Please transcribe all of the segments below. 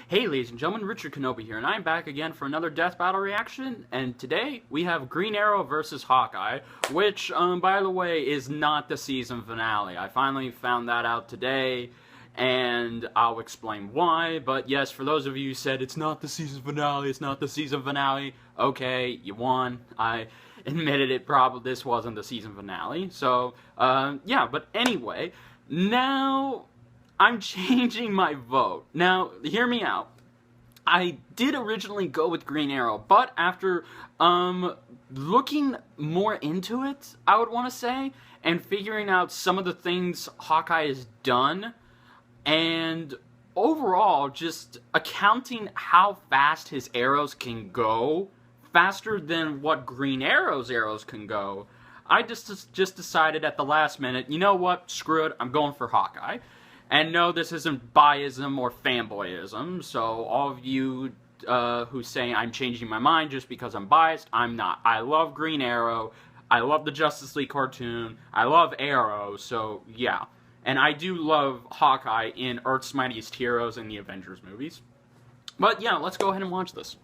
Hey ladies and gentlemen, Richard Kenobi here, and I'm back again for another Death Battle reaction, and today we have Green Arrow versus Hawkeye, which, by the way, is not the season finale. I finally found that out today, and I'll explain why, but yes, for those of you who said, it's not the season finale, okay, you won. I admitted this wasn't the season finale, so, yeah, but anyway, now I'm changing my vote. Now, hear me out. I did originally go with Green Arrow, but after looking more into it, I would want to say, and figuring out some of the things Hawkeye has done, and overall just accounting how fast his arrows can go, faster than what Green Arrow's arrows can go, I just decided at the last minute, you know what, screw it, I'm going for Hawkeye. And no, this isn't biasm or fanboyism, so all of you who say I'm changing my mind just because I'm biased, I'm not. I love Green Arrow, I love the Justice League cartoon, I love Arrow, so yeah. And I do love Hawkeye in Earth's Mightiest Heroes and the Avengers movies. But yeah, let's go ahead and watch this.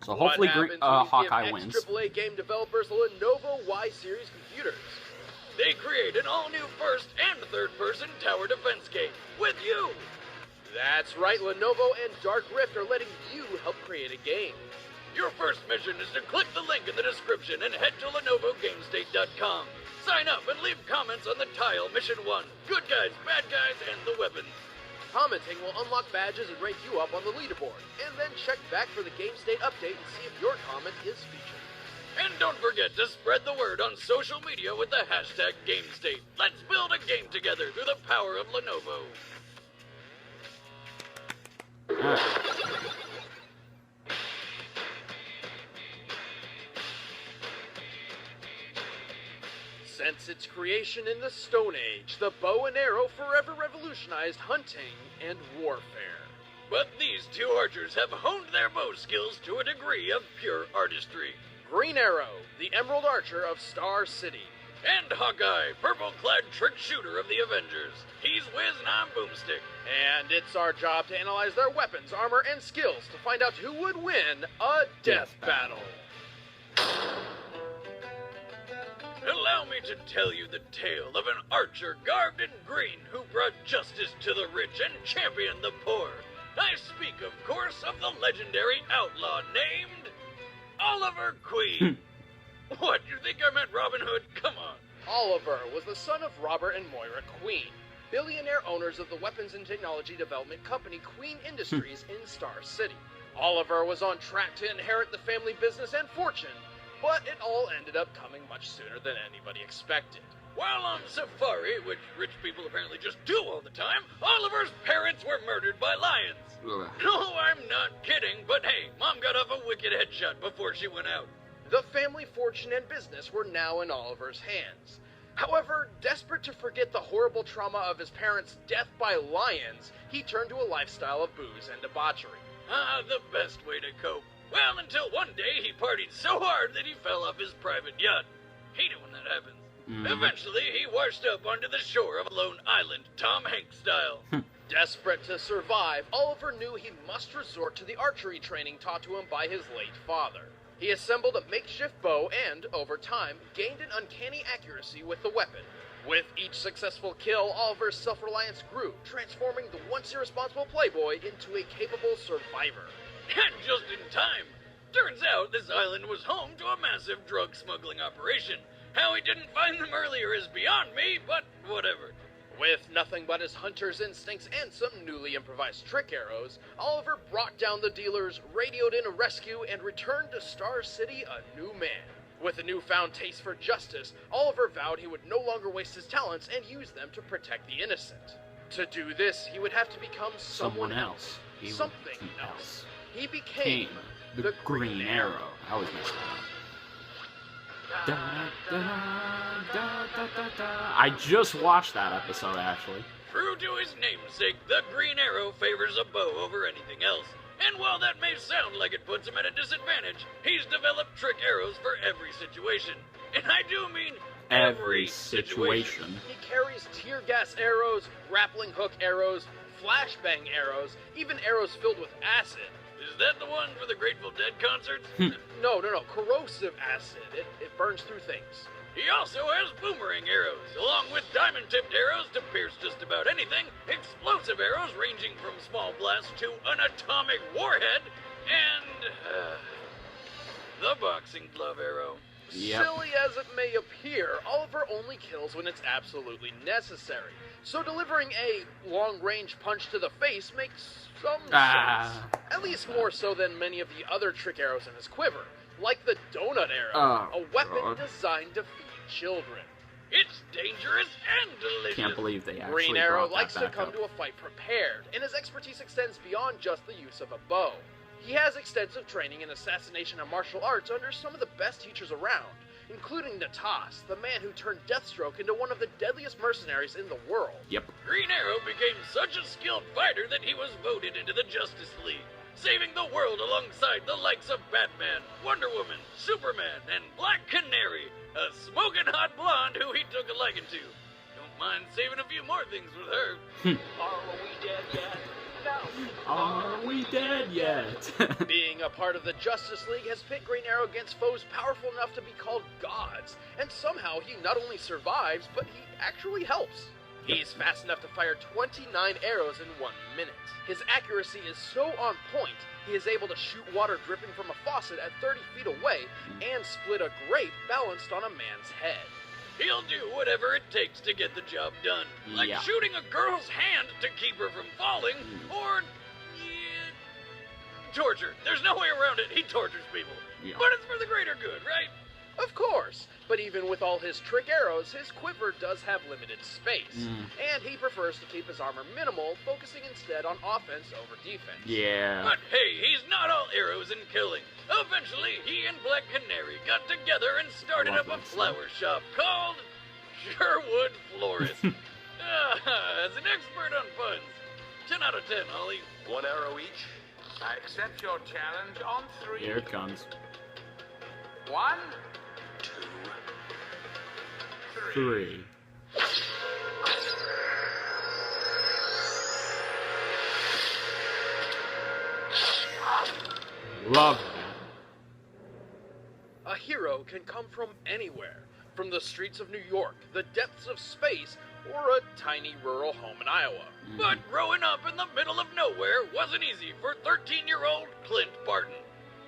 So hopefully Hawkeye wins. AAA game developers Lenovo Y-Series computers. They create an all-new first and third-person tower defense game with you. That's right, Lenovo and Dark Rift are letting you help create a game. Your first mission is to click the link in the description and head to LenovoGameState.com. Sign up and leave comments on the tile Mission 1, Good Guys, Bad Guys, and the Weapons. Commenting will unlock badges and rank you up on the leaderboard, and then check back for the Game State update and see if your comment is featured. And don't forget to spread the word on social media with the hashtag GameState. Let's build a game together through the power of Lenovo. Since its creation in the Stone Age, the bow and arrow forever revolutionized hunting and warfare. But these two archers have honed their bow skills to a degree of pure artistry. Green Arrow, the Emerald Archer of Star City. And Hawkeye, purple-clad trick shooter of the Avengers. He's Wiz and I'm Boomstick. And it's our job to analyze their weapons, armor, and skills to find out who would win a death battle. Allow me to tell you the tale of an archer garbed in green who brought justice to the rich and championed the poor. I speak, of course, of the legendary outlaw named Oliver Queen. What, you think I meant Robin Hood? Come on. Oliver was the son of Robert and Moira Queen, billionaire owners of the weapons and technology development company Queen Industries in Star City. Oliver was on track to inherit the family business and fortune, but it all ended up coming much sooner than anybody expected. While on safari, which rich people apparently just do all the time, Oliver's parents were murdered by lions. Ugh. No, I'm not kidding, but hey, Mom got off a wicked headshot before she went out. The family fortune and business were now in Oliver's hands. However, desperate to forget the horrible trauma of his parents' death by lions, he turned to a lifestyle of booze and debauchery. Ah, the best way to cope. Well, until one day he partied so hard that he fell off his private yacht. Hate it when that happens. Eventually, he washed up onto the shore of a lone island, Tom Hanks style. Desperate to survive, Oliver knew he must resort to the archery training taught to him by his late father. He assembled a makeshift bow and, over time, gained an uncanny accuracy with the weapon. With each successful kill, Oliver's self-reliance grew, transforming the once irresponsible playboy into a capable survivor. And just in time. Turns out this island was home to a massive drug smuggling operation. How he didn't find them earlier is beyond me, but whatever. With nothing but his hunter's instincts and some newly improvised trick arrows, Oliver brought down the dealers, radioed in a rescue, and returned to Star City a new man. With a newfound taste for justice, Oliver vowed he would no longer waste his talents and use them to protect the innocent. To do this, he would have to become someone else. Something else. He became the Green Arrow. I always mess that up. I just watched that episode, actually. True to his namesake, the Green Arrow favors a bow over anything else. And while that may sound like it puts him at a disadvantage, he's developed trick arrows for every situation. And I do mean every situation. He carries tear gas arrows, grappling hook arrows, flashbang arrows, even arrows filled with acid. Is that the one for the Grateful Dead concerts? No, corrosive acid. It burns through things. He also has boomerang arrows, along with diamond-tipped arrows to pierce just about anything, explosive arrows ranging from small blasts to an atomic warhead, and the boxing glove arrow. Yep. Silly as it may appear, Oliver only kills when it's absolutely necessary. So delivering a long-range punch to the face makes some sense. At least more so than many of the other trick arrows in his quiver. Like the donut arrow, a weapon designed to feed children. It's dangerous and delicious. Can't believe they actually Green Arrow brought likes that to back come up. to a fight prepared, and his expertise extends beyond just the use of a bow. He has extensive training in assassination and martial arts under some of the best teachers around, including Natas, the man who turned Deathstroke into one of the deadliest mercenaries in the world. Yep. Green Arrow became such a skilled fighter that he was voted into the Justice League, saving the world alongside the likes of Batman, Wonder Woman, Superman, and Black Canary, a smoking hot blonde who he took a liking to. Don't mind saving a few more things with her. Are we dead yet? No. Are we dead yet? Being a part of the Justice League has pit Green Arrow against foes powerful enough to be called gods, and somehow he not only survives, but he actually helps. He's fast enough to fire 29 arrows in 1 minute. His accuracy is so on point, he is able to shoot water dripping from a faucet at 30 feet away and split a grape balanced on a man's head. He'll do whatever it takes to get the job done. Like Yeah. shooting a girl's hand to keep her from falling, or torture. There's no way around it. He tortures people. Yeah. But it's for the greater good, right? Of course, but even with all his trick arrows, his quiver does have limited space, and he prefers to keep his armor minimal, focusing instead on offense over defense. Yeah. But hey, he's not all arrows and killing. Eventually, he and Black Canary got together and started up a flower shop called Sherwood Florist. As an expert on puns, 10 out of 10, Ollie. 1 arrow each. I accept your challenge on 3. Here it comes. 1, 2, 3. 3. Love it. A hero can come from anywhere, from the streets of New York, the depths of space, or a tiny rural home in Iowa. But growing up in the middle of nowhere wasn't easy for 13-year-old Clint Barton.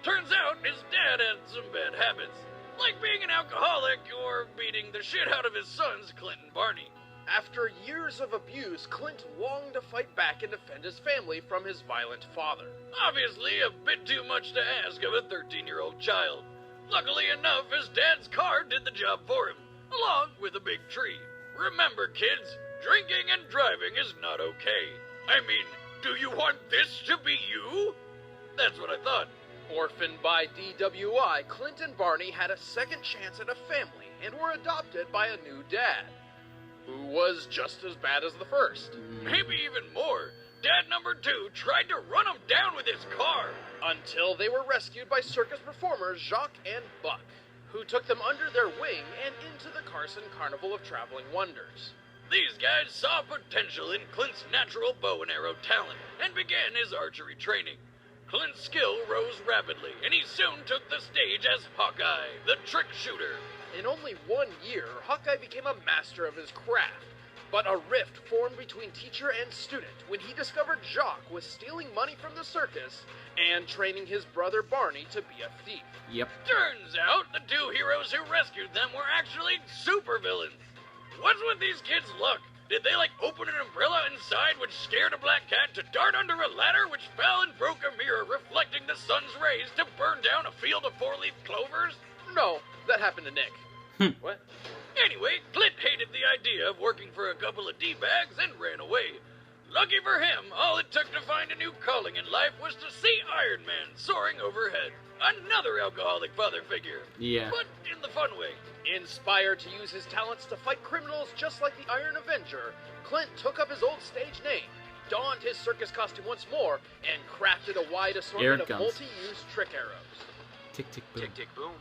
Turns out his dad had some bad habits, like being an alcoholic or beating the shit out of his sons, Clint and Barney. After years of abuse, Clint longed to fight back and defend his family from his violent father. Obviously, a bit too much to ask of a 13-year-old child. Luckily enough, his dad's car did the job for him, along with a big tree. Remember, kids, drinking and driving is not okay. I mean, do you want this to be you? That's what I thought. Orphaned by DWI, Clint and Barney had a second chance at a family and were adopted by a new dad, who was just as bad as the first. Maybe even more. Dad number 2 tried to run him down with his car. Until they were rescued by circus performers Jacques and Buck, who took them under their wing and into the Carson Carnival of Traveling Wonders. These guys saw potential in Clint's natural bow and arrow talent and began his archery training. Clint's skill rose rapidly, and he soon took the stage as Hawkeye, the trick shooter. In only 1 year, Hawkeye became a master of his craft, but a rift formed between teacher and student when he discovered Jacques was stealing money from the circus and training his brother Barney to be a thief. Yep. Turns out the 2 heroes who rescued them were actually supervillains. What's with these kids' luck? Did they, open an umbrella inside which scared a black cat to dart under a ladder which fell and broke a mirror reflecting the sun's rays to burn down a field of 4-leaf clovers? No, that happened to Nick. What? Anyway, Clint hated the idea of working for a couple of D-bags and ran away. Lucky for him, all it took to find a new calling in life was to see Iron Man soaring overhead. Another alcoholic father figure. Yeah. But in the fun way. Inspired to use his talents to fight criminals just like the Iron Avenger, Clint took up his old stage name, donned his circus costume once more, and crafted a wide assortment of multi-use trick arrows. Tick, tick, boom. Tick, tick, boom.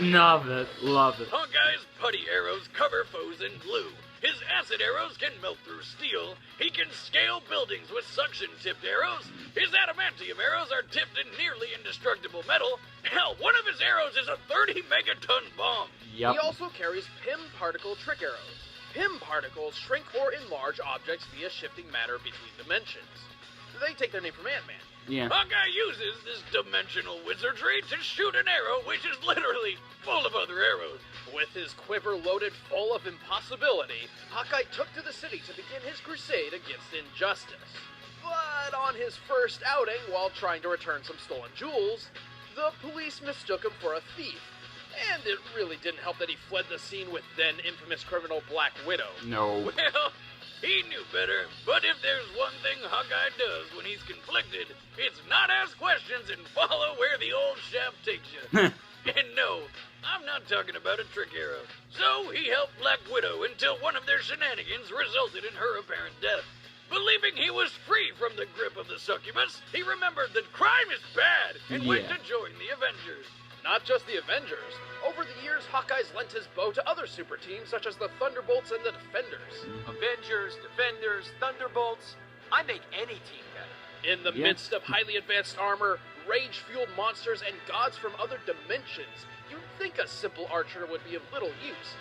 Love it. Love it. Hawkeye's putty arrows cover foes in glue, His acid arrows can melt through steel. He can scale buildings with suction-tipped arrows. His adamantium arrows are tipped in nearly indestructible metal. Hell, one of his arrows is a 30-megaton bomb. Yep. He also carries PIM particle trick arrows. PIM particles shrink or enlarge objects via shifting matter between dimensions. They take their name from Ant-Man. Yeah. Hawkeye uses this dimensional wizardry to shoot an arrow which is literally full of other arrows. With his quiver loaded full of impossibility, Hawkeye took to the city to begin his crusade against injustice. But on his first outing, while trying to return some stolen jewels, the police mistook him for a thief. And it really didn't help that he fled the scene with then infamous criminal Black Widow. No. Well, he knew better, but if there's one thing Hawkeye does when he's conflicted, it's not ask questions and follow where the old shaft takes you. And no, I'm not talking about a trick arrow. So he helped Black Widow until one of their shenanigans resulted in her apparent death. Believing he was free from the grip of the succubus, he remembered that crime is bad and went to join the Avengers. Not just the Avengers. Over the years, Hawkeye's lent his bow to other super teams such as the Thunderbolts and the Defenders. Avengers, Defenders, Thunderbolts. I make any team better. In the midst of highly advanced armor, rage-fueled monsters, and gods from other dimensions, you'd think a simple archer would be of little use.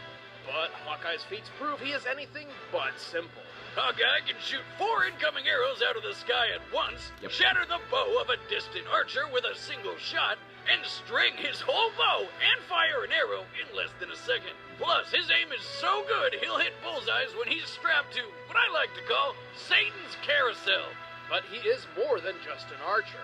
But Hawkeye's feats prove he is anything but simple. Hawkeye can shoot 4 incoming arrows out of the sky at once, shatter the bow of a distant archer with a single shot, and string his whole bow and fire an arrow in less than a second. Plus, his aim is so good he'll hit bullseyes when he's strapped to what I like to call Satan's carousel. But he is more than just an archer.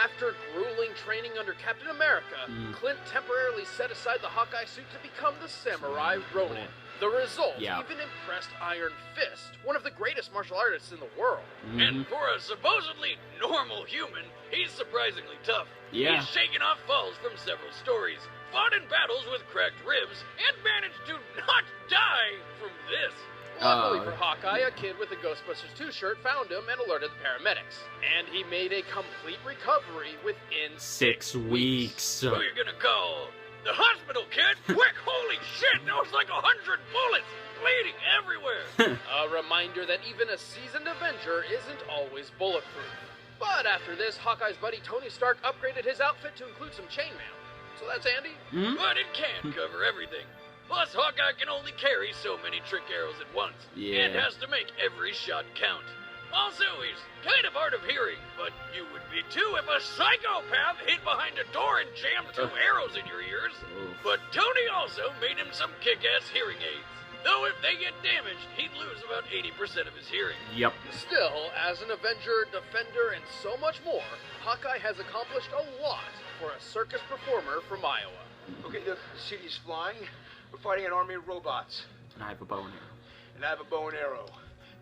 After grueling training under Captain America, Clint temporarily set aside the Hawkeye suit to become the samurai Ronin. The result even impressed Iron Fist, one of the greatest martial artists in the world. And for a supposedly normal human, he's surprisingly tough. Yeah. He's shaken off falls from several stories, fought in battles with cracked ribs, and managed to not die from this. Luckily for Hawkeye, a kid with a Ghostbusters 2 shirt found him and alerted the paramedics. And he made a complete recovery within 6 weeks. Who you gonna call? The hospital, kid! Quick, holy shit! That was like 100 bullets! Bleeding everywhere! A reminder that even a seasoned Avenger isn't always bulletproof. But after this, Hawkeye's buddy Tony Stark upgraded his outfit to include some chainmail. So that's handy. But it can't cover everything. Plus, Hawkeye can only carry so many trick arrows at once, and has to make every shot count. Also, he's kind of hard of hearing, but you would be too if a psychopath hid behind a door and jammed 2 arrows in your ears. But Tony also made him some kick-ass hearing aids. Though if they get damaged, he'd lose about 80% of his hearing. Yep. Still, as an Avenger, Defender, and so much more, Hawkeye has accomplished a lot for a circus performer from Iowa. Okay, look, the city's flying. We're fighting an army of robots. And I have a bow and arrow. And I have a bow and arrow.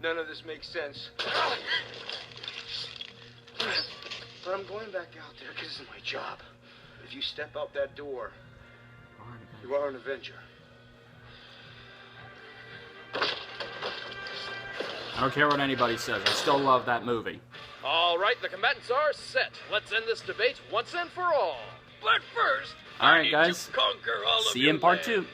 None of this makes sense. But I'm going back out there because this is my job. If you step out that door, you are an Avenger. I don't care what anybody says. I still love that movie. All right, the combatants are set. Let's end this debate once and for all. But first, All I right, need guys. to conquer all of See you in your part land. 2.